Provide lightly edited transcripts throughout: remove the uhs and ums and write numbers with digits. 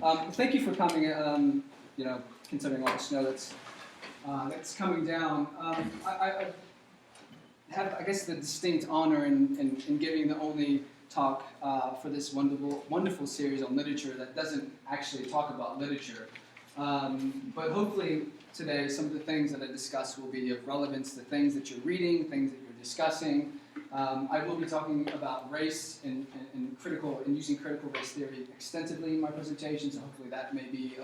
Thank you for coming. Considering all the snow that's coming down, I have, I guess, the distinct honor in giving the only talk for this wonderful series on literature that doesn't actually talk about literature. But hopefully today, some of the things that I discuss will be of relevance to things that you're reading, things that you're discussing. I will be talking about race and using critical race theory extensively in my presentation, so hopefully that may be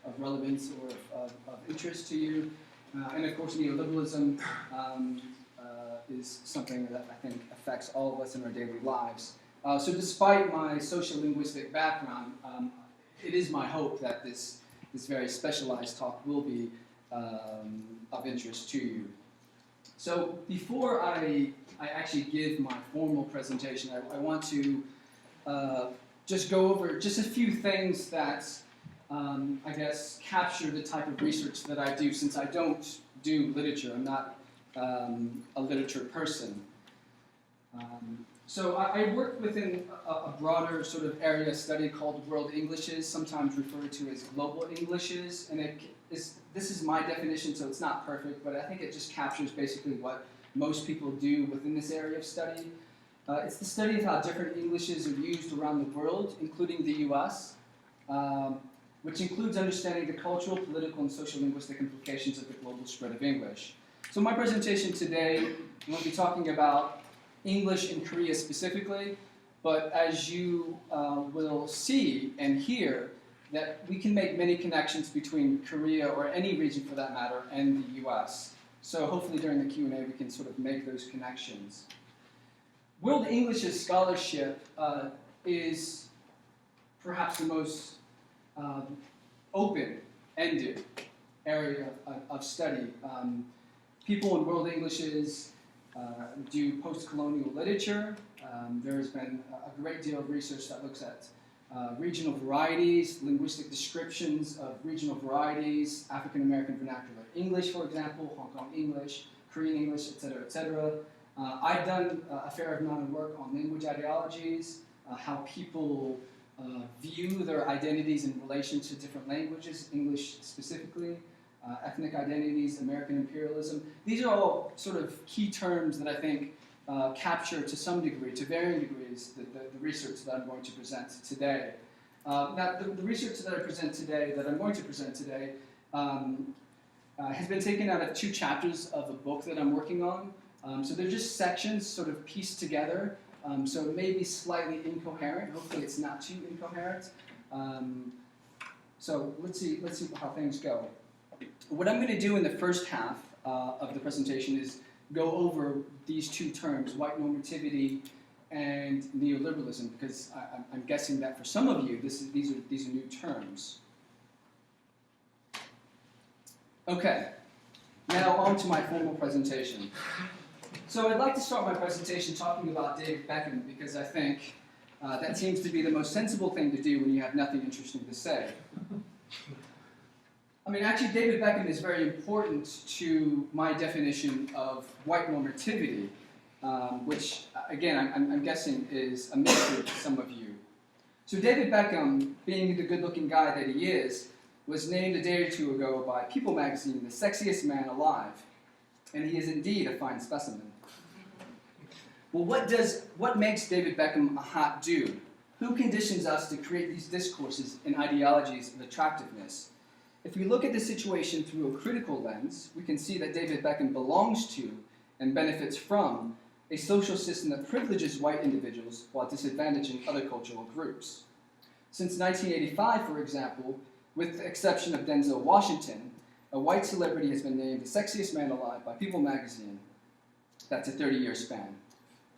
of relevance or of interest to you. And of course, neoliberalism is something that I think affects all of us in our daily lives. So despite my social linguistic background, it is my hope that this very specialized talk will be of interest to you. So before I actually give my formal presentation, I want to just go over just a few things that I guess capture the type of research that I do, since I don't do literature. I'm not a literature person. So I work within a broader sort of area of study called world Englishes, sometimes referred to as global Englishes, and this is my definition, so it's not perfect, but I think it just captures basically what most people do within this area of study. It's the study of how different Englishes are used around the world, including the US, which includes understanding the cultural, political, and social linguistic implications of the global spread of English. So my presentation today, I'm going to be talking about English in Korea specifically, but as you will see and hear, that we can make many connections between Korea, or any region for that matter, and the US. So hopefully during the Q&A we can sort of make those connections. World English's scholarship is perhaps the most open-ended area of study. People in world Englishes do post-colonial literature. There has been a great deal of research that looks at regional varieties, linguistic descriptions of regional varieties, African American vernacular English, for example, Hong Kong English, Korean English, etc., etc. I've done a fair amount of work on language ideologies, how people view their identities in relation to different languages, English specifically, ethnic identities, American imperialism. These are all sort of key terms that I think capture to some degree, to varying degrees, the research that I'm going to present today. Now, the research that I'm going to present today, has been taken out of 2 chapters of a book that I'm working on. So they're just sections sort of pieced together, so it may be slightly incoherent. Hopefully it's not too incoherent. So let's see how things go. What I'm going to do in the first half of the presentation is go over these 2 terms, white normativity and neoliberalism, because I'm guessing that for some of you, these are new terms. Okay, now on to my formal presentation. So I'd like to start my presentation talking about David Beckham, because I think that seems to be the most sensible thing to do when you have nothing interesting to say. I mean, actually, David Beckham is very important to my definition of white normativity, which, again, I'm guessing is a mystery to some of you. So David Beckham, being the good-looking guy that he is, was named a day or 2 ago by People magazine the sexiest man alive, and he is indeed a fine specimen. Well, what makes David Beckham a hot dude? Who conditions us to create these discourses and ideologies of attractiveness? If we look at the situation through a critical lens, we can see that David Beckham belongs to and benefits from a social system that privileges white individuals while disadvantaging other cultural groups. Since 1985, for example, with the exception of Denzel Washington, a white celebrity has been named the sexiest man alive by People magazine. That's a 30-year span,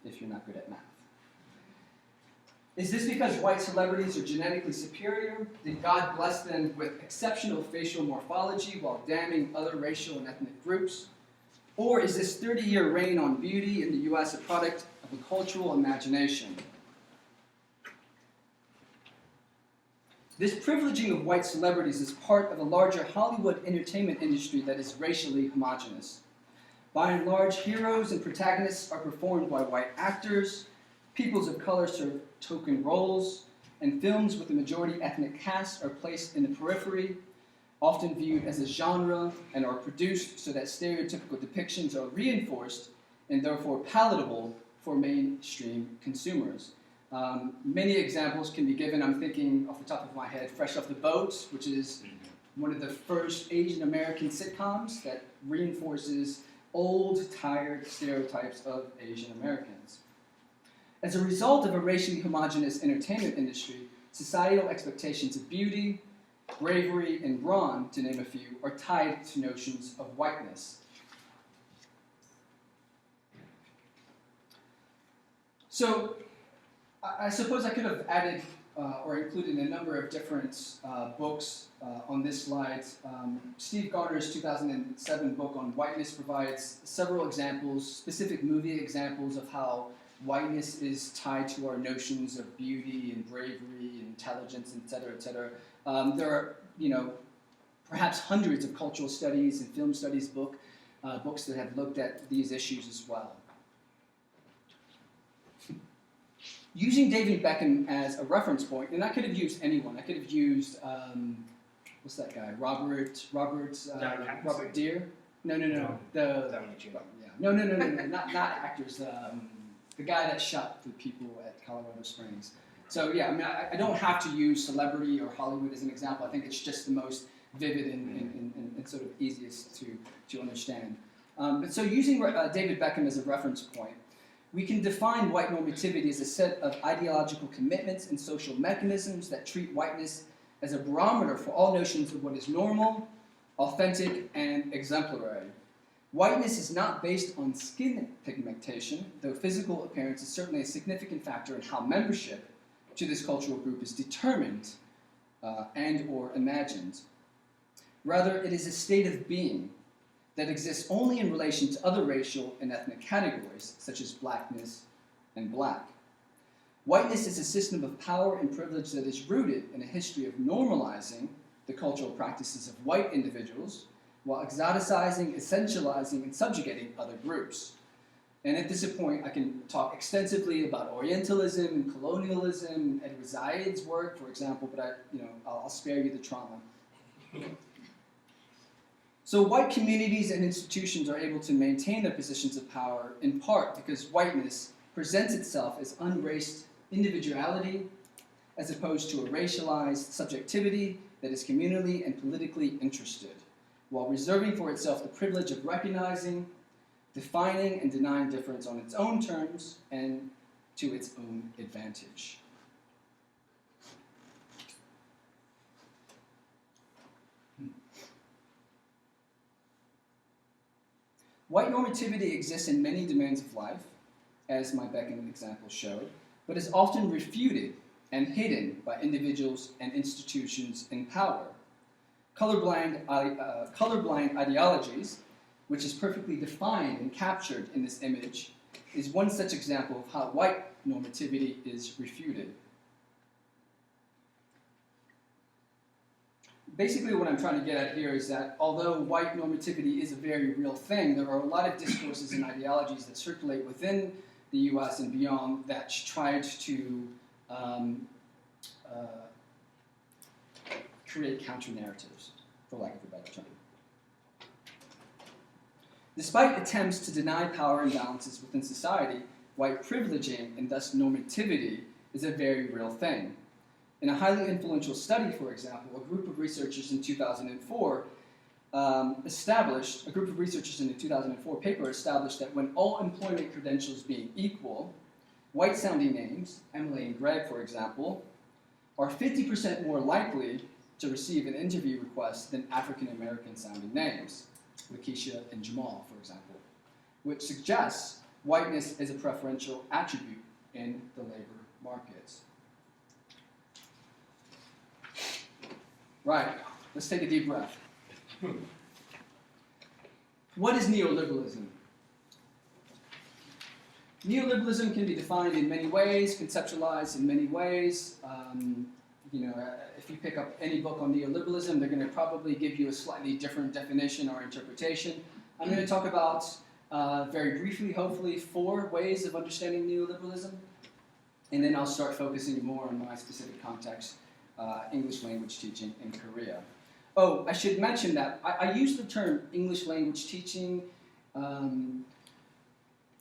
if you're not good at math. Is this because white celebrities are genetically superior? Did God bless them with exceptional facial morphology while damning other racial and ethnic groups? Or is this 30-year reign on beauty in the US a product of a cultural imagination? This privileging of white celebrities is part of a larger Hollywood entertainment industry that is racially homogenous. By and large, heroes and protagonists are performed by white actors, peoples of color serve token roles, and films with a majority ethnic cast are placed in the periphery, often viewed as a genre, and are produced so that stereotypical depictions are reinforced and therefore palatable for mainstream consumers. Many examples can be given. I'm thinking off the top of my head, Fresh Off the Boat, which is one of the first Asian American sitcoms that reinforces old, tired stereotypes of Asian Americans. As a result of a racially homogenous entertainment industry, societal expectations of beauty, bravery, and brawn, to name a few, are tied to notions of whiteness. So, I suppose I could have added or included a number of different books on this slide. Steve Garner's 2007 book on whiteness provides several examples, specific movie examples of how whiteness is tied to our notions of beauty and bravery and intelligence, et cetera, et cetera. There are, perhaps hundreds of cultural studies and film studies books that have looked at these issues as well. Using David Beckham as a reference point, and I could have used anyone. I could have used, what's that guy? Robert Deere? No. Not actors. The guy that shot the people at Colorado Springs. So yeah, I mean, I don't have to use celebrity or Hollywood as an example. I think it's just the most vivid and sort of easiest to understand. But so using David Beckham as a reference point, we can define white normativity as a set of ideological commitments and social mechanisms that treat whiteness as a barometer for all notions of what is normal, authentic, and exemplary. Whiteness is not based on skin pigmentation, though physical appearance is certainly a significant factor in how membership to this cultural group is determined and or imagined. Rather, it is a state of being that exists only in relation to other racial and ethnic categories, such as blackness and black. Whiteness is a system of power and privilege that is rooted in a history of normalizing the cultural practices of white individuals while exoticizing, essentializing, and subjugating other groups. And at this point, I can talk extensively about Orientalism and colonialism, and Edward Said's work, for example, but I'll spare you the trauma. So white communities and institutions are able to maintain their positions of power in part because whiteness presents itself as unraced individuality as opposed to a racialized subjectivity that is communally and politically interested, while reserving for itself the privilege of recognizing, defining, and denying difference on its own terms and to its own advantage. White normativity exists in many domains of life, as my Beckham example showed, but is often refuted and hidden by individuals and institutions in power. Colorblind ideologies, which is perfectly defined and captured in this image, is one such example of how white normativity is refuted. Basically what I'm trying to get at here is that although white normativity is a very real thing, there are a lot of discourses and ideologies that circulate within the US and beyond that tried to create counter-narratives, for lack of a better term. Despite attempts to deny power imbalances within society, white privileging and thus normativity is a very real thing. In a highly influential study, for example, a group of researchers in 2004 paper established that when all employment credentials being equal, white-sounding names, Emily and Greg, for example, are 50% more likely to receive an interview request than African-American sounding names, Lakeisha and Jamal, for example, which suggests whiteness is a preferential attribute in the labor markets. Right, let's take a deep breath. What is neoliberalism? Neoliberalism can be defined in many ways, conceptualized in many ways. If you pick up any book on neoliberalism, they're going to probably give you a slightly different definition or interpretation. I'm going to talk about, very briefly, hopefully, 4 ways of understanding neoliberalism. And then I'll start focusing more on my specific context, English language teaching in Korea. Oh, I should mention that I use the term English language teaching.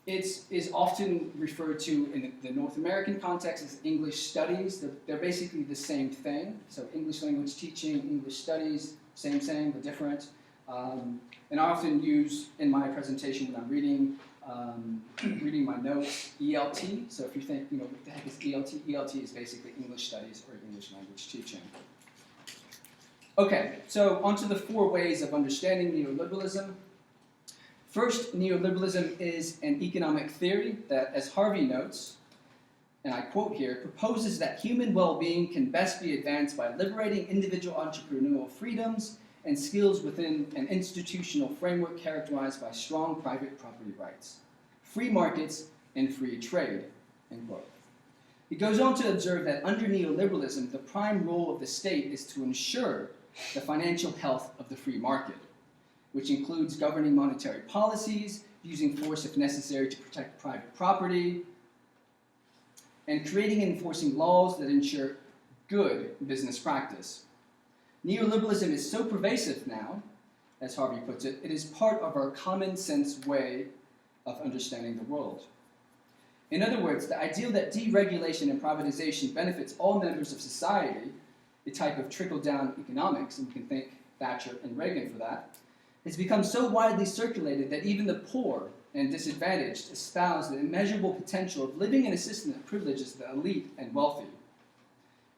It is often referred to in the North American context as English studies. They're basically the same thing. So English language teaching, English studies, same, but different. And I often use in my presentation when I'm reading my notes, ELT. So if you think, what the heck is ELT? ELT is basically English studies or English language teaching. Okay, so onto the 4 ways of understanding neoliberalism. First, neoliberalism is an economic theory that, as Harvey notes, and I quote here, proposes that human well-being can best be advanced by liberating individual entrepreneurial freedoms and skills within an institutional framework characterized by strong private property rights, free markets, and free trade, end quote. He goes on to observe that under neoliberalism, the prime role of the state is to ensure the financial health of the free market, which includes governing monetary policies, using force if necessary to protect private property, and creating and enforcing laws that ensure good business practice. Neoliberalism is so pervasive now, as Harvey puts it, it is part of our common sense way of understanding the world. In other words, the ideal that deregulation and privatization benefits all members of society, a type of trickle-down economics, and we can thank Thatcher and Reagan for that, has become so widely circulated that even the poor and disadvantaged espouse the immeasurable potential of living in a system that privileges the elite and wealthy.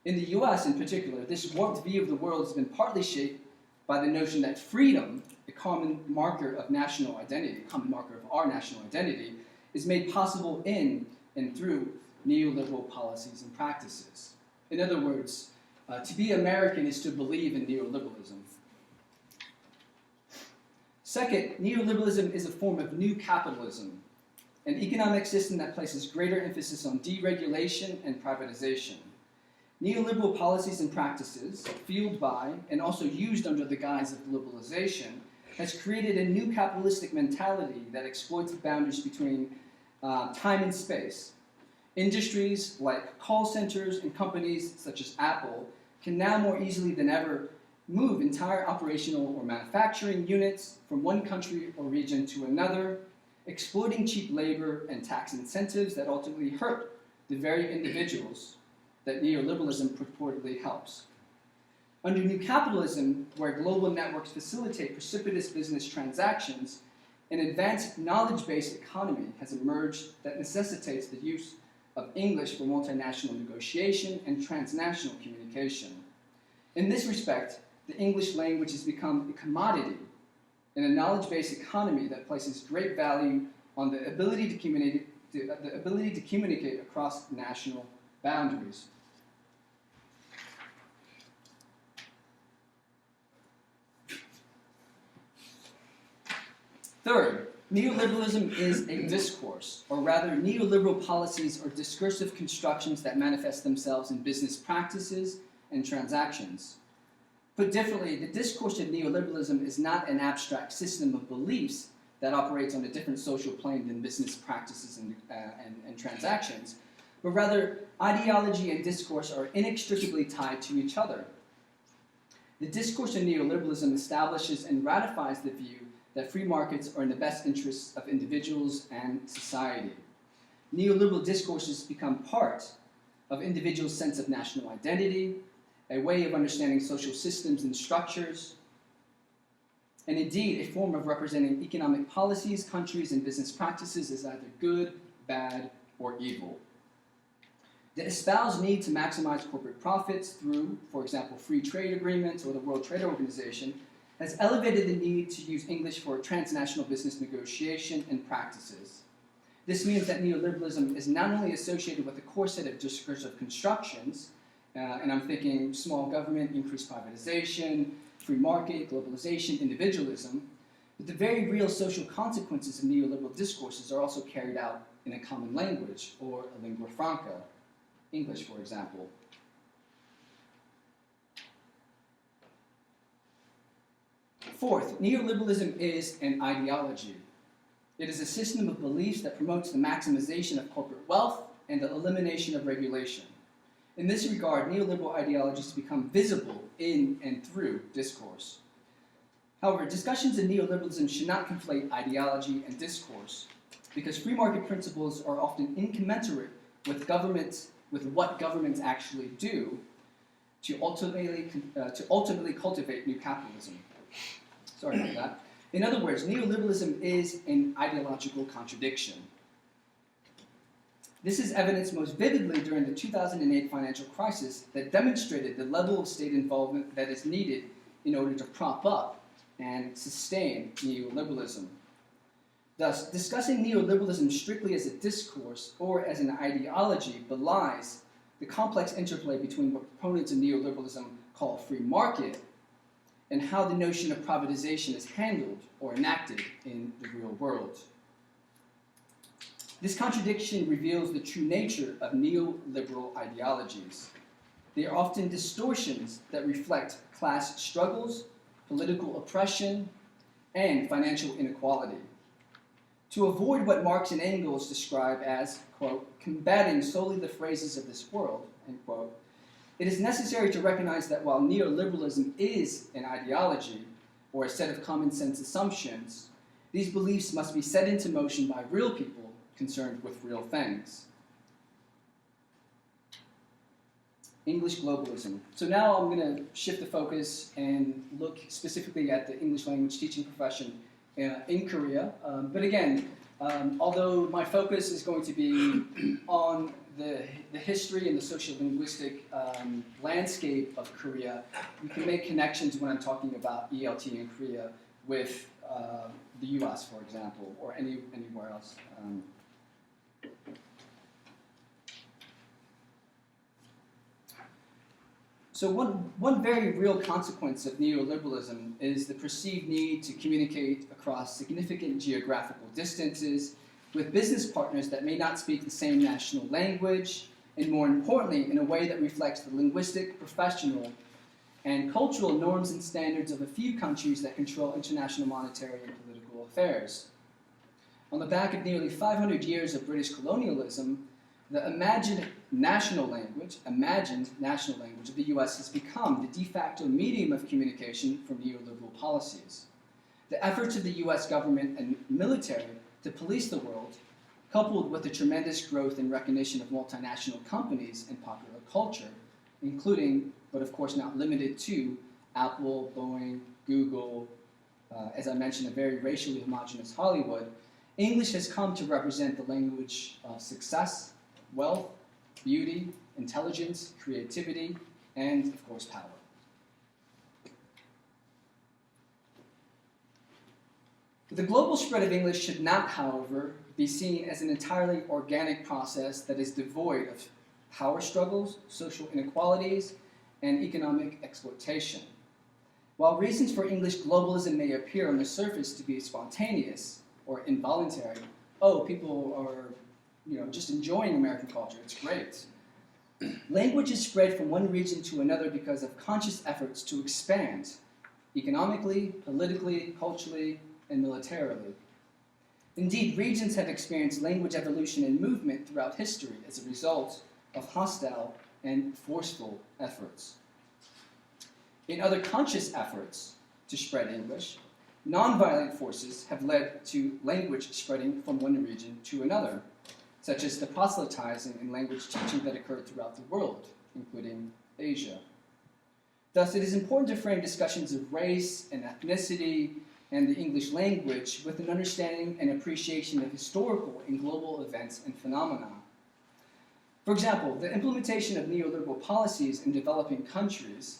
In the US in particular, this warped view of the world has been partly shaped by the notion that freedom, a common marker of national identity, a common marker of our national identity, is made possible in and through neoliberal policies and practices. In other words, to be American is to believe in neoliberalism. Second, neoliberalism is a form of new capitalism, an economic system that places greater emphasis on deregulation and privatization. Neoliberal policies and practices, fueled by and also used under the guise of globalization, has created a new capitalistic mentality that exploits the boundaries between time and space. Industries like call centers and companies such as Apple can now more easily than ever move entire operational or manufacturing units from one country or region to another, exploiting cheap labor and tax incentives that ultimately hurt the very individuals that neoliberalism purportedly helps. Under new capitalism, where global networks facilitate precipitous business transactions, an advanced knowledge-based economy has emerged that necessitates the use of English for multinational negotiation and transnational communication. In this respect, the English language has become a commodity in a knowledge-based economy that places great value on the ability to communicate across national boundaries. Third, neoliberalism is a discourse, or rather neoliberal policies are discursive constructions that manifest themselves in business practices and transactions. Put differently, the discourse of neoliberalism is not an abstract system of beliefs that operates on a different social plane than business practices and transactions, but rather ideology and discourse are inextricably tied to each other. The discourse of neoliberalism establishes and ratifies the view that free markets are in the best interests of individuals and society. Neoliberal discourses become part of individuals' sense of national identity, a way of understanding social systems and structures, and indeed a form of representing economic policies, countries, and business practices as either good, bad, or evil. The espoused need to maximize corporate profits through, for example, free trade agreements or the World Trade Organization has elevated the need to use English for transnational business negotiation and practices. This means that neoliberalism is not only associated with a core set of discursive constructions, and I'm thinking small government, increased privatization, free market, globalization, individualism, but the very real social consequences of neoliberal discourses are also carried out in a common language, or a lingua franca, English, for example. Fourth, neoliberalism is an ideology. It is a system of beliefs that promotes the maximization of corporate wealth and the elimination of regulation. In this regard, neoliberal ideologies become visible in and through discourse. However, discussions in neoliberalism should not conflate ideology and discourse, because free market principles are often incommensurate with what governments actually do to ultimately cultivate new capitalism. Sorry about that. In other words, neoliberalism is an ideological contradiction. This is evidenced most vividly during the 2008 financial crisis that demonstrated the level of state involvement that is needed in order to prop up and sustain neoliberalism. Thus, discussing neoliberalism strictly as a discourse or as an ideology belies the complex interplay between what proponents of neoliberalism call free market and how the notion of privatization is handled or enacted in the real world. This contradiction reveals the true nature of neoliberal ideologies. They are often distortions that reflect class struggles, political oppression, and financial inequality. To avoid what Marx and Engels describe as, quote, combating solely the phrases of this world, end quote, it is necessary to recognize that while neoliberalism is an ideology, or a set of common sense assumptions, these beliefs must be set into motion by real people concerned with real things. English globalism. So now I'm going to shift the focus and look specifically at the English language teaching profession in Korea. But again, although my focus is going to be on the history and the sociolinguistic landscape of Korea, we can make connections when I'm talking about ELT in Korea with the US, for example, or anywhere else. So one very real consequence of neoliberalism is the perceived need to communicate across significant geographical distances with business partners that may not speak the same national language, and more importantly, in a way that reflects the linguistic, professional, and cultural norms and standards of a few countries that control international monetary and political affairs. On the back of nearly 500 years of British colonialism, the imagined national language of the US has become the de facto medium of communication for neoliberal policies. The efforts of the US government and military to police the world, coupled with the tremendous growth and recognition of multinational companies in popular culture, including, but of course not limited to, Apple, Boeing, Google, as I mentioned, a very racially homogenous Hollywood, English has come to represent the language of success, wealth, beauty, intelligence, creativity, and, of course, power. The global spread of English should not, however, be seen as an entirely organic process that is devoid of power struggles, social inequalities, and economic exploitation. While reasons for English globalism may appear on the surface to be spontaneous or involuntary, people are just enjoying American culture, it's great. Language is spread from one region to another because of conscious efforts to expand economically, politically, culturally, and militarily. Indeed, regions have experienced language evolution and movement throughout history as a result of hostile and forceful efforts. In other conscious efforts to spread English, nonviolent forces have led to language spreading from one region to another, such as the proselytizing and language teaching that occurred throughout the world, including Asia. Thus, it is important to frame discussions of race and ethnicity and the English language with an understanding and appreciation of historical and global events and phenomena. For example, the implementation of neoliberal policies in developing countries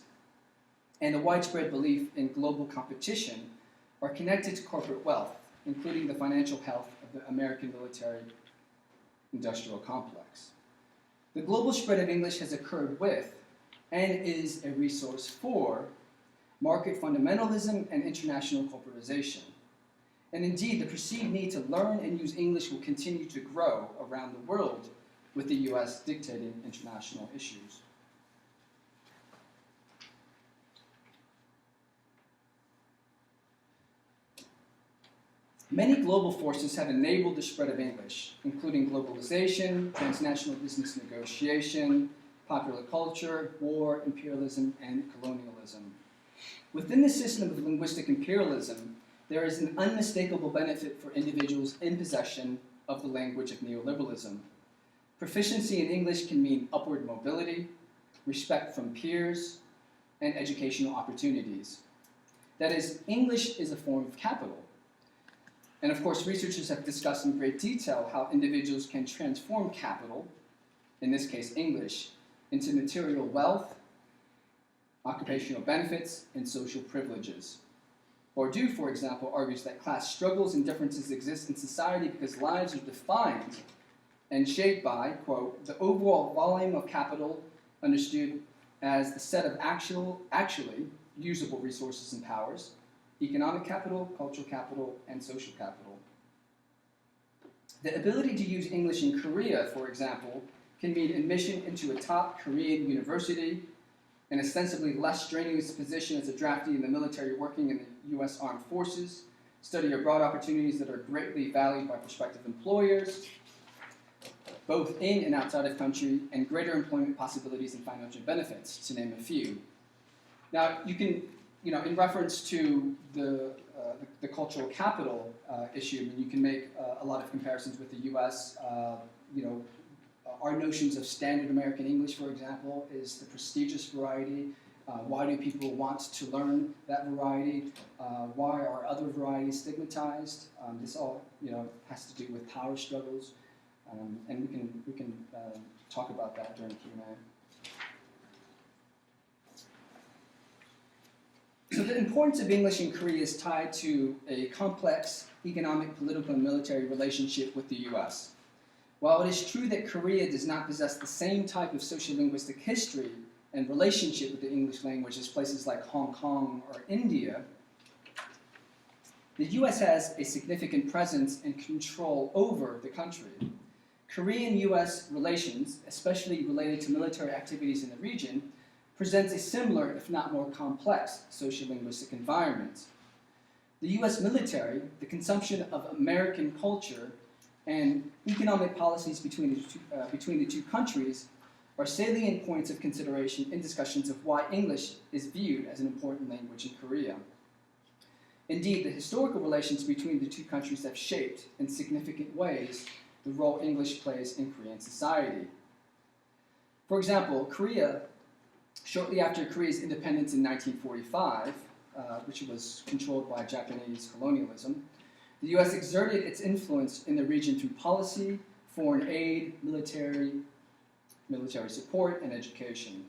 and the widespread belief in global competition are connected to corporate wealth, including the financial health of the American military-industrial complex. The global spread of English has occurred with, and is a resource for, market fundamentalism and international corporatization. And indeed, the perceived need to learn and use English will continue to grow around the world, with the US dictating international issues. Many global forces have enabled the spread of English, including globalization, transnational business negotiation, popular culture, war, imperialism, and colonialism. Within the system of linguistic imperialism, there is an unmistakable benefit for individuals in possession of the language of neoliberalism. Proficiency in English can mean upward mobility, respect from peers, and educational opportunities. That is, English is a form of capital. And of course, researchers have discussed in great detail how individuals can transform capital, in this case English, into material wealth, occupational benefits, and social privileges. Bourdieu, for example, argues that class struggles and differences exist in society because lives are defined and shaped by, quote, the overall volume of capital understood as the set of actually usable resources and powers, economic capital, cultural capital, and social capital. The ability to use English in Korea, for example, can mean admission into a top Korean university, an ostensibly less strenuous position as a draftee in the military working in the U.S. Armed Forces, study abroad opportunities that are greatly valued by prospective employers, both in and outside of country, and greater employment possibilities and financial benefits, to name a few. Now, you can, in reference to the cultural capital issue, I mean, you can make a lot of comparisons with the U.S. Our notions of standard American English, for example, is the prestigious variety. Why do people want to learn that variety? Why are other varieties stigmatized? This all, has to do with power struggles, and we can talk about that during Q&A. So the importance of English in Korea is tied to a complex economic, political, and military relationship with the U.S. While it is true that Korea does not possess the same type of sociolinguistic history and relationship with the English language as places like Hong Kong or India, the U.S. has a significant presence and control over the country. Korean-U.S. relations, especially related to military activities in the region, presents a similar, if not more complex, sociolinguistic environment. The U.S. military, the consumption of American culture, and economic policies between the two countries are salient points of consideration in discussions of why English is viewed as an important language in Korea. Indeed, the historical relations between the two countries have shaped, in significant ways, the role English plays in Korean society. For example, Korea, shortly after Korea's independence in 1945, which was controlled by Japanese colonialism, the U.S. exerted its influence in the region through policy, foreign aid, military support, and education.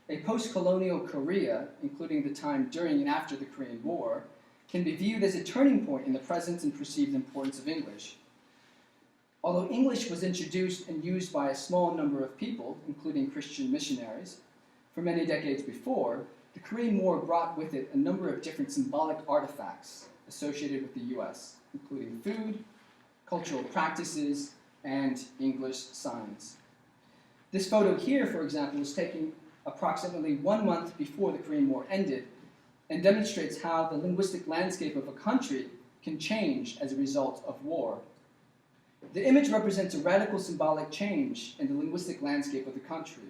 A post-colonial Korea, including the time during and after the Korean War, can be viewed as a turning point in the presence and perceived importance of English. Although English was introduced and used by a small number of people, including Christian missionaries, for many decades before, the Korean War brought with it a number of different symbolic artifacts associated with the U.S., including food, cultural practices, and English signs. This photo here, for example, was taken approximately 1 month before the Korean War ended and demonstrates how the linguistic landscape of a country can change as a result of war. The image represents a radical symbolic change in the linguistic landscape of the country.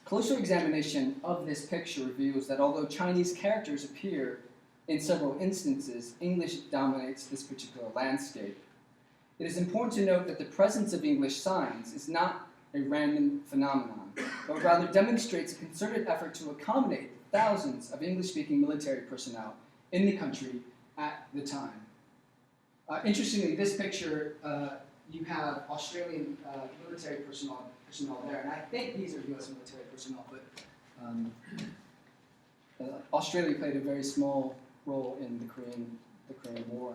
Closer examination of this picture reveals that although Chinese characters appear in several instances, English dominates this particular landscape. It is important to note that the presence of English signs is not a random phenomenon, but rather demonstrates a concerted effort to accommodate thousands of English-speaking military personnel in the country at the time. Interestingly, this picture, you have Australian military personnel there, and I think these are U.S. military personnel, but Australia played a very small role in the Korean War.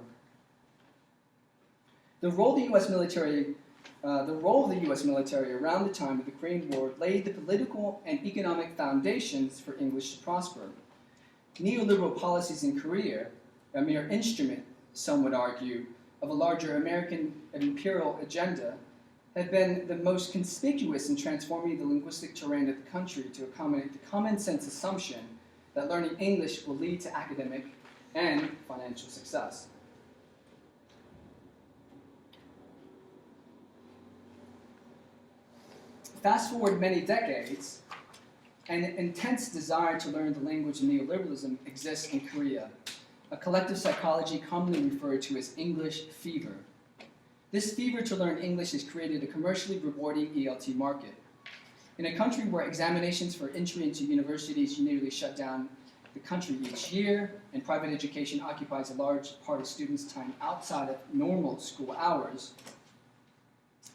The role of the U.S. military around the time of the Korean War laid the political and economic foundations for English to prosper. Neoliberal policies in Korea, a mere instrument, some would argue, of a larger American imperial agenda, have been the most conspicuous in transforming the linguistic terrain of the country to accommodate the common sense assumption that learning English will lead to academic and financial success. Fast forward many decades, an intense desire to learn the language of neoliberalism exists in Korea, a collective psychology commonly referred to as English fever. This fever to learn English has created a commercially rewarding ELT market. In a country where examinations for entry into universities nearly shut down the country each year, and private education occupies a large part of students' time outside of normal school hours,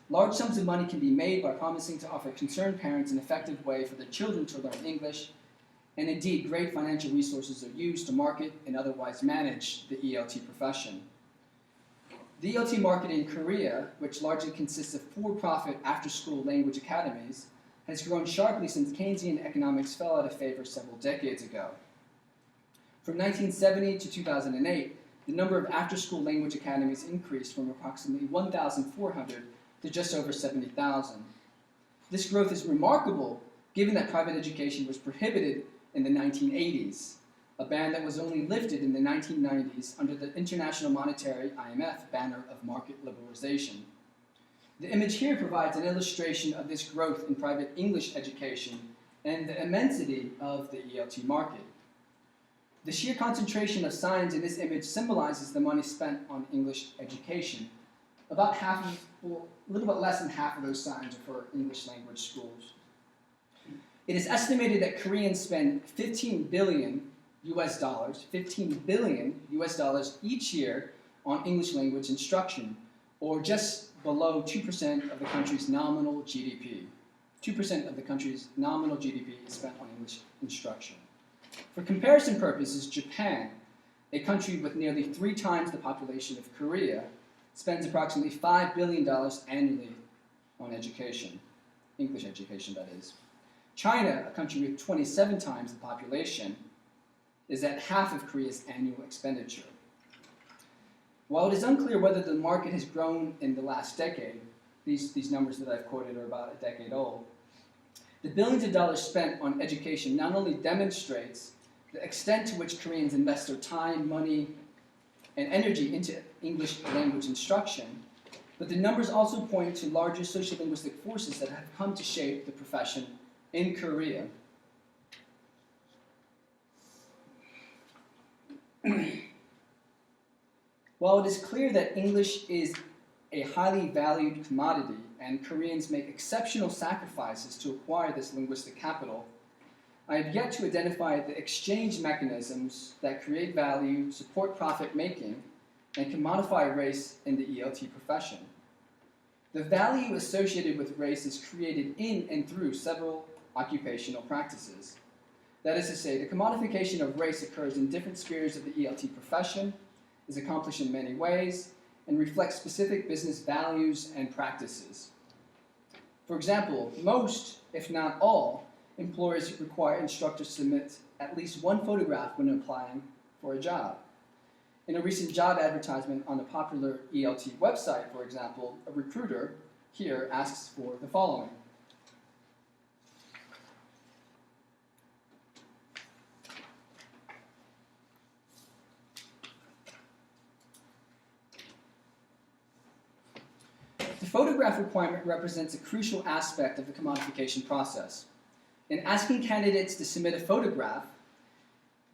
large sums of money can be made by promising to offer concerned parents an effective way for their children to learn English, and indeed great financial resources are used to market and otherwise manage the ELT profession. The ELT market in Korea, which largely consists of for-profit after-school language academies, has grown sharply since Keynesian economics fell out of favor several decades ago. From 1970 to 2008, the number of after-school language academies increased from approximately 1,400 to just over 70,000. This growth is remarkable given that private education was prohibited in the 1980s, a ban that was only lifted in the 1990s under the International Monetary (IMF) banner of market liberalization. The image here provides an illustration of this growth in private English education and the immensity of the ELT market. The sheer concentration of signs in this image symbolizes the money spent on English education. About half of, well, a little bit less than half of those signs are for English language schools. It is estimated that Koreans spend $15 billion each year on English language instruction, or just below 2% of the country's nominal GDP. 2% of the country's nominal GDP is spent on English instruction. For comparison purposes, Japan, a country with nearly 3 times the population of Korea, spends approximately $5 billion annually on education, English education that is. China, a country with 27 times the population, is at half of Korea's annual expenditure. While it is unclear whether the market has grown in the last decade, these numbers that I've quoted are about a decade old, the billions of dollars spent on education not only demonstrates the extent to which Koreans invest their time, money, and energy into English language instruction, but the numbers also point to larger sociolinguistic forces that have come to shape the profession in Korea. While it is clear that English is a highly valued commodity and Koreans make exceptional sacrifices to acquire this linguistic capital, I have yet to identify the exchange mechanisms that create value, support profit-making, and commodify race in the ELT profession. The value associated with race is created in and through several occupational practices. That is to say, the commodification of race occurs in different spheres of the ELT profession, is accomplished in many ways, and reflects specific business values and practices. For example, most, if not all, employers require instructors to submit at least one photograph when applying for a job. In a recent job advertisement on a popular ELT website, for example, a recruiter here asks for the following. The photograph requirement represents a crucial aspect of the commodification process. In asking candidates to submit a photograph,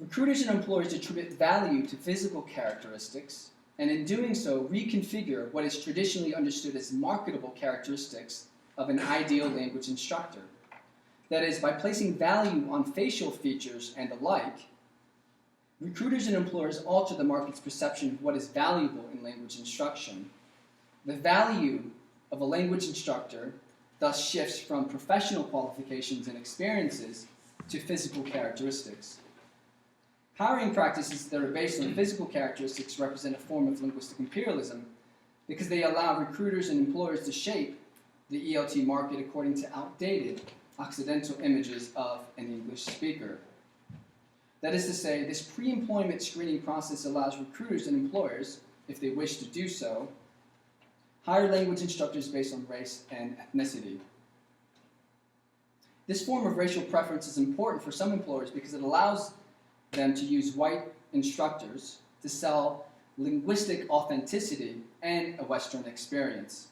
recruiters and employers attribute value to physical characteristics, and in doing so, reconfigure what is traditionally understood as marketable characteristics of an ideal language instructor. That is, by placing value on facial features and the like, recruiters and employers alter the market's perception of what is valuable in language instruction. The value of a language instructor thus shifts from professional qualifications and experiences to physical characteristics. Hiring practices that are based on physical characteristics represent a form of linguistic imperialism because they allow recruiters and employers to shape the ELT market according to outdated Occidental images of an English speaker. That is to say, this pre-employment screening process allows recruiters and employers, if they wish to do so, hire language instructors based on race and ethnicity. This form of racial preference is important for some employers because it allows them to use white instructors to sell linguistic authenticity and a Western experience.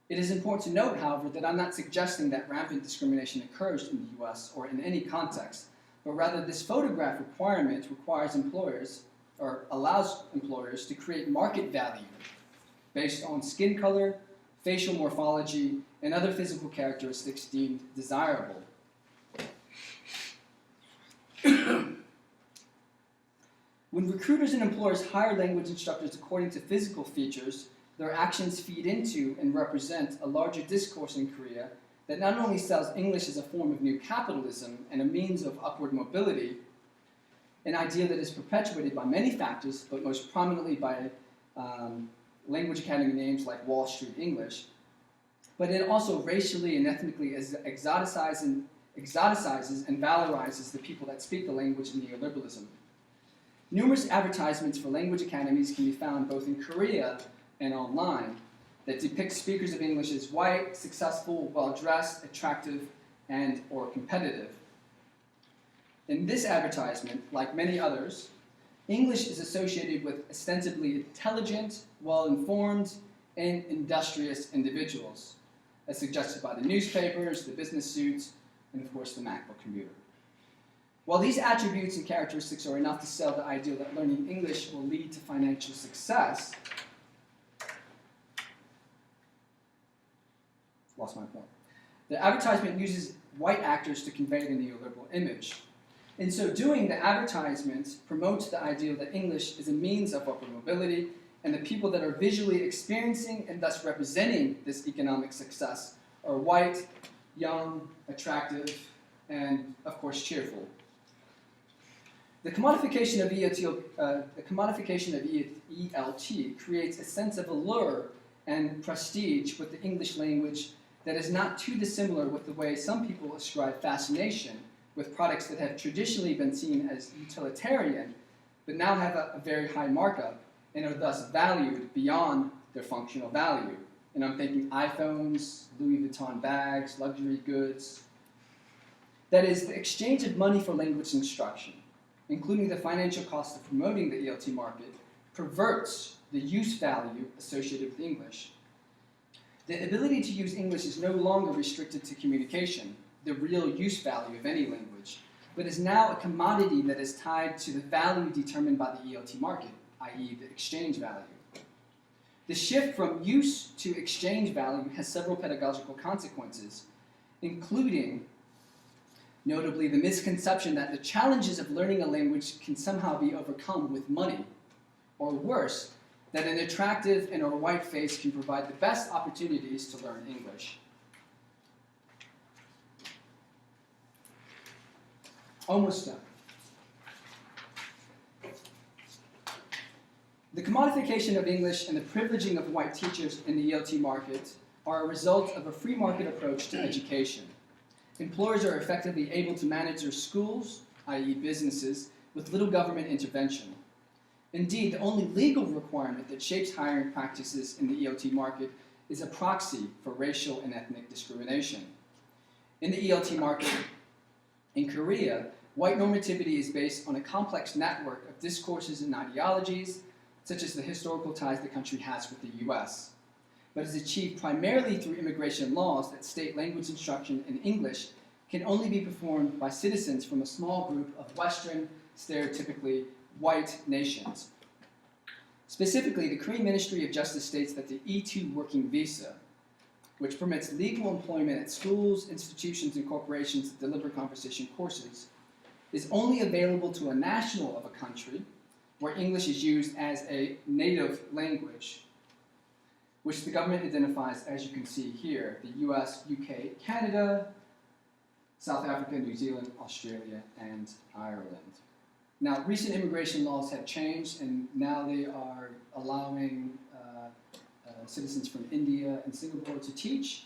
It is important to note, however, that I'm not suggesting that rampant discrimination occurs in the US or in any context, but rather this photograph requirement requires employers, or allows employers, to create market value based on skin color, facial morphology, and other physical characteristics deemed desirable. When recruiters and employers hire language instructors according to physical features, their actions feed into and represent a larger discourse in Korea that not only sells English as a form of new capitalism and a means of upward mobility, an idea that is perpetuated by many factors, but most prominently by language academy names like Wall Street English, but it also racially and ethnically exoticizes and valorizes the people that speak the language in neoliberalism. Numerous advertisements for language academies can be found both in Korea and online that depict speakers of English as white, successful, well-dressed, attractive, and or competitive. In this advertisement, like many others, English is associated with ostensibly intelligent, well-informed, and industrious individuals, as suggested by the newspapers, the business suits, and of course the MacBook computer. While these attributes and characteristics are enough to sell the idea that learning English will lead to financial success, lost my point. The advertisement uses white actors to convey the neoliberal image. In so doing, the advertisement promotes the idea that English is a means of upward mobility, and the people that are visually experiencing and thus representing this economic success are white, young, attractive, and of course cheerful. The commodification of ELT creates a sense of allure and prestige with the English language that is not too dissimilar with the way some people ascribe fascination with products that have traditionally been seen as utilitarian, but now have a very high markup and are thus valued beyond their functional value. And I'm thinking iPhones, Louis Vuitton bags, luxury goods. That is, the exchange of money for language instruction, including the financial cost of promoting the ELT market, perverts the use value associated with English. The ability to use English is no longer restricted to communication, the real use value of any language, but is now a commodity that is tied to the value determined by the ELT market, i.e. the exchange value. The shift from use to exchange value has several pedagogical consequences, including, notably, the misconception that the challenges of learning a language can somehow be overcome with money, or worse, that an attractive and or white face can provide the best opportunities to learn English. Almost done. The commodification of English and the privileging of white teachers in the ELT market are a result of a free market approach to education. Employers are effectively able to manage their schools, i.e. businesses, with little government intervention. Indeed, the only legal requirement that shapes hiring practices in the ELT market is a proxy for racial and ethnic discrimination. In the ELT market in Korea, white normativity is based on a complex network of discourses and ideologies, such as the historical ties the country has with the US, but is achieved primarily through immigration laws that state language instruction in English can only be performed by citizens from a small group of Western, stereotypically white nations. Specifically, the Korean Ministry of Justice states that the E2 working visa, which permits legal employment at schools, institutions, and corporations that deliver conversation courses, is only available to a national of a country where English is used as a native language, which the government identifies, as you can see here, the US, UK, Canada, South Africa, New Zealand, Australia, and Ireland. Now, recent immigration laws have changed, and now they are allowing citizens from India and Singapore to teach,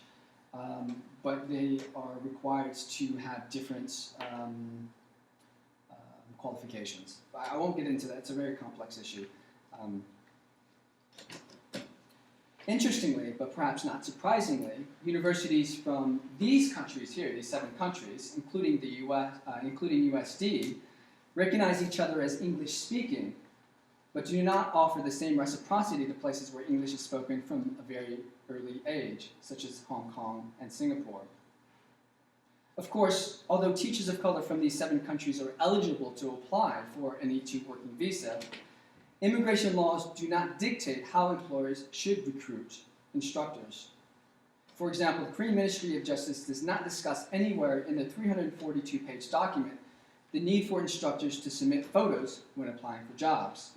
but they are required to have different qualifications. I won't get into that. It's a very complex issue. Interestingly, but perhaps not surprisingly, universities from these countries here, these 7 countries, including the US, including USD, recognize each other as English-speaking, but do not offer the same reciprocity to places where English is spoken from a very early age, such as Hong Kong and Singapore. Of course, although teachers of color from these 7 countries are eligible to apply for an E2 working visa, immigration laws do not dictate how employers should recruit instructors. For example, the Korean Ministry of Justice does not discuss anywhere in the 342-page document the need for instructors to submit photos when applying for jobs.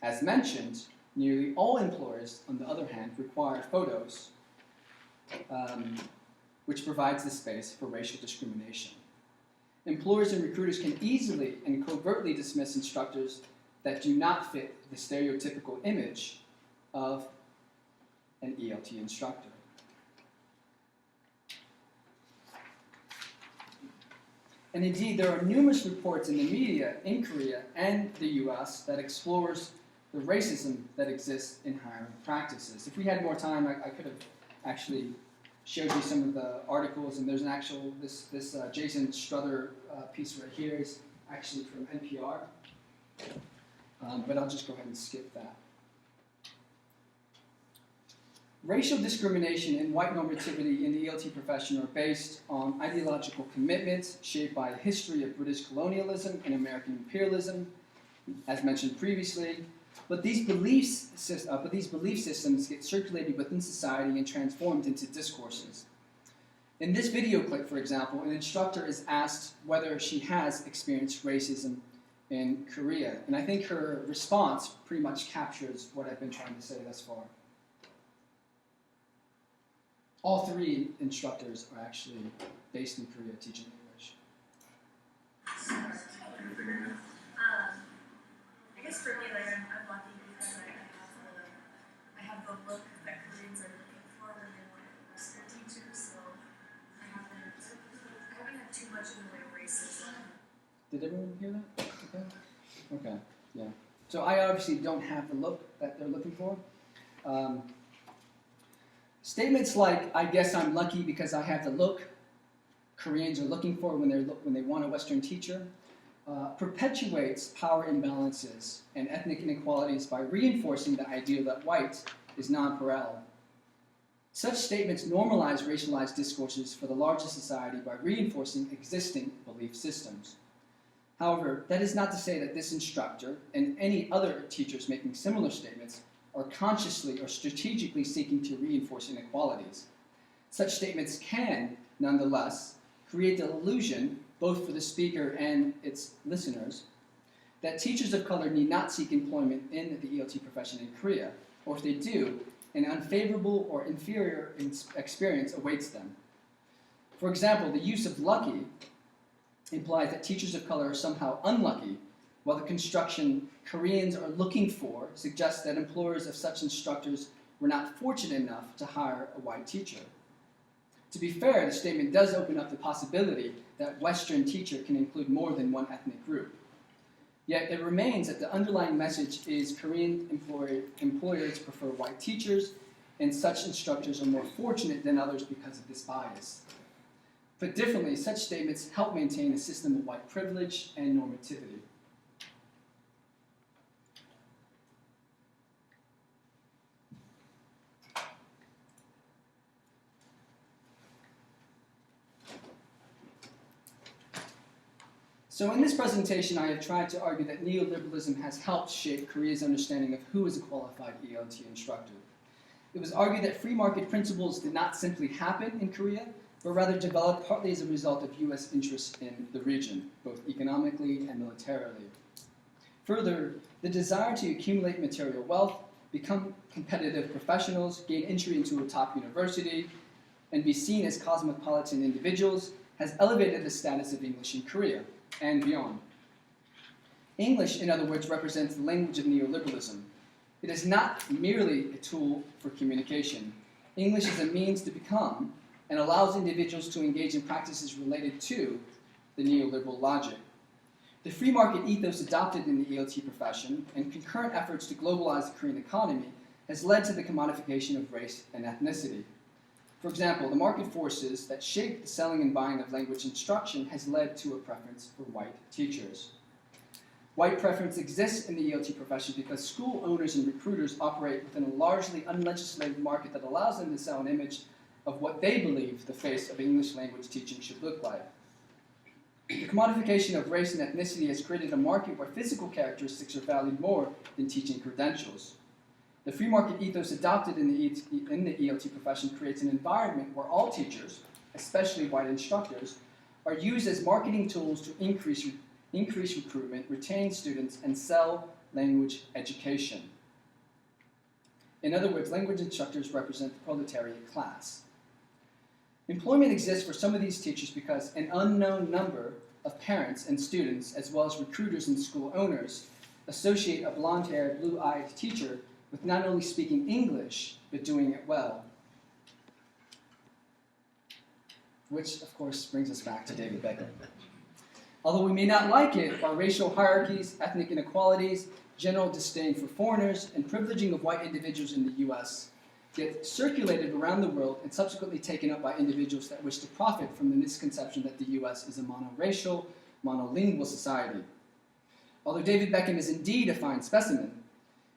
As mentioned, nearly all employers, on the other hand, require photos, which provides the space for racial discrimination. Employers and recruiters can easily and covertly dismiss instructors that do not fit the stereotypical image of an ELT instructor. And indeed, there are numerous reports in the media in Korea and the US that explores the racism that exists in hiring practices. If we had more time, I could have actually showed you some of the articles, and there's an actual, this Jason Struther piece right here is actually from NPR, but I'll just go ahead and skip that. Racial discrimination and white normativity in the ELT profession are based on ideological commitments shaped by a history of British colonialism and American imperialism, as mentioned previously. But these belief systems get circulated within society and transformed into discourses. In this video clip, for example, an instructor is asked whether she has experienced racism in Korea. And I think her response pretty much captures what I've been trying to say thus far. All 3 instructors are actually based in Korea teaching English. I guess for me, like, I'm lucky because I have the look that Koreans are looking for when they want a Western teacher, so I haven't had too much in the way of racism. Did everyone hear that? Okay, yeah. So I obviously don't have the look that they're looking for. Statements like, I guess I'm lucky because I have the look Koreans are looking for when they want a Western teacher, perpetuates power imbalances and ethnic inequalities by reinforcing the idea that white is nonpareil. Such statements normalize racialized discourses for the larger society by reinforcing existing belief systems. However, that is not to say that this instructor and any other teachers making similar statements are consciously or strategically seeking to reinforce inequalities. Such statements can, nonetheless, create the illusion, both for the speaker and its listeners, that teachers of color need not seek employment in the ELT profession in Korea, or if they do, an unfavorable or inferior experience awaits them. For example, the use of lucky implies that teachers of color are somehow unlucky, while the construction Koreans are looking for suggests that employers of such instructors were not fortunate enough to hire a white teacher. To be fair, the statement does open up the possibility that Western teacher can include more than one ethnic group. Yet it remains that the underlying message is Korean employers prefer white teachers, and such instructors are more fortunate than others because of this bias. Put differently, such statements help maintain a system of white privilege and normativity. So in this presentation, I have tried to argue that neoliberalism has helped shape Korea's understanding of who is a qualified ELT instructor. It was argued that free market principles did not simply happen in Korea, but rather developed partly as a result of US interests in the region, both economically and militarily. Further, the desire to accumulate material wealth, become competitive professionals, gain entry into a top university, and be seen as cosmopolitan individuals has elevated the status of English in Korea and beyond. English, in other words, represents the language of neoliberalism. It is not merely a tool for communication. English is a means to become and allows individuals to engage in practices related to the neoliberal logic. The free market ethos adopted in the ELT profession and concurrent efforts to globalize the Korean economy has led to the commodification of race and ethnicity. For example, the market forces that shape the selling and buying of language instruction has led to a preference for white teachers. White preference exists in the ELT profession because school owners and recruiters operate within a largely unlegislated market that allows them to sell an image of what they believe the face of English language teaching should look like. The commodification of race and ethnicity has created a market where physical characteristics are valued more than teaching credentials. The free market ethos adopted in the ELT profession creates an environment where all teachers, especially white instructors, are used as marketing tools to increase recruitment, retain students, and sell language education. In other words, language instructors represent the proletariat class. Employment exists for some of these teachers because an unknown number of parents and students, as well as recruiters and school owners, associate a blonde-haired, blue-eyed teacher with not only speaking English, but doing it well. Which, of course, brings us back to David Beckham. Although we may not like it, our racial hierarchies, ethnic inequalities, general disdain for foreigners, and privileging of white individuals in the U.S. get circulated around the world and subsequently taken up by individuals that wish to profit from the misconception that the U.S. is a monoracial, monolingual society. Although David Beckham is indeed a fine specimen,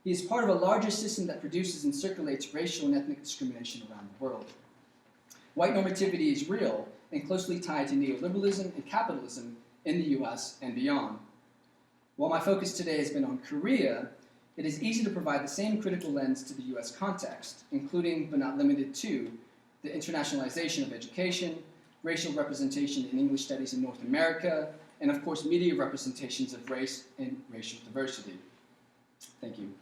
he is part of a larger system that produces and circulates racial and ethnic discrimination around the world. White normativity is real and closely tied to neoliberalism and capitalism in the US and beyond. While my focus today has been on Korea, it is easy to provide the same critical lens to the US context, including but not limited to the internationalization of education, racial representation in English studies in North America, and of course media representations of race and racial diversity. Thank you.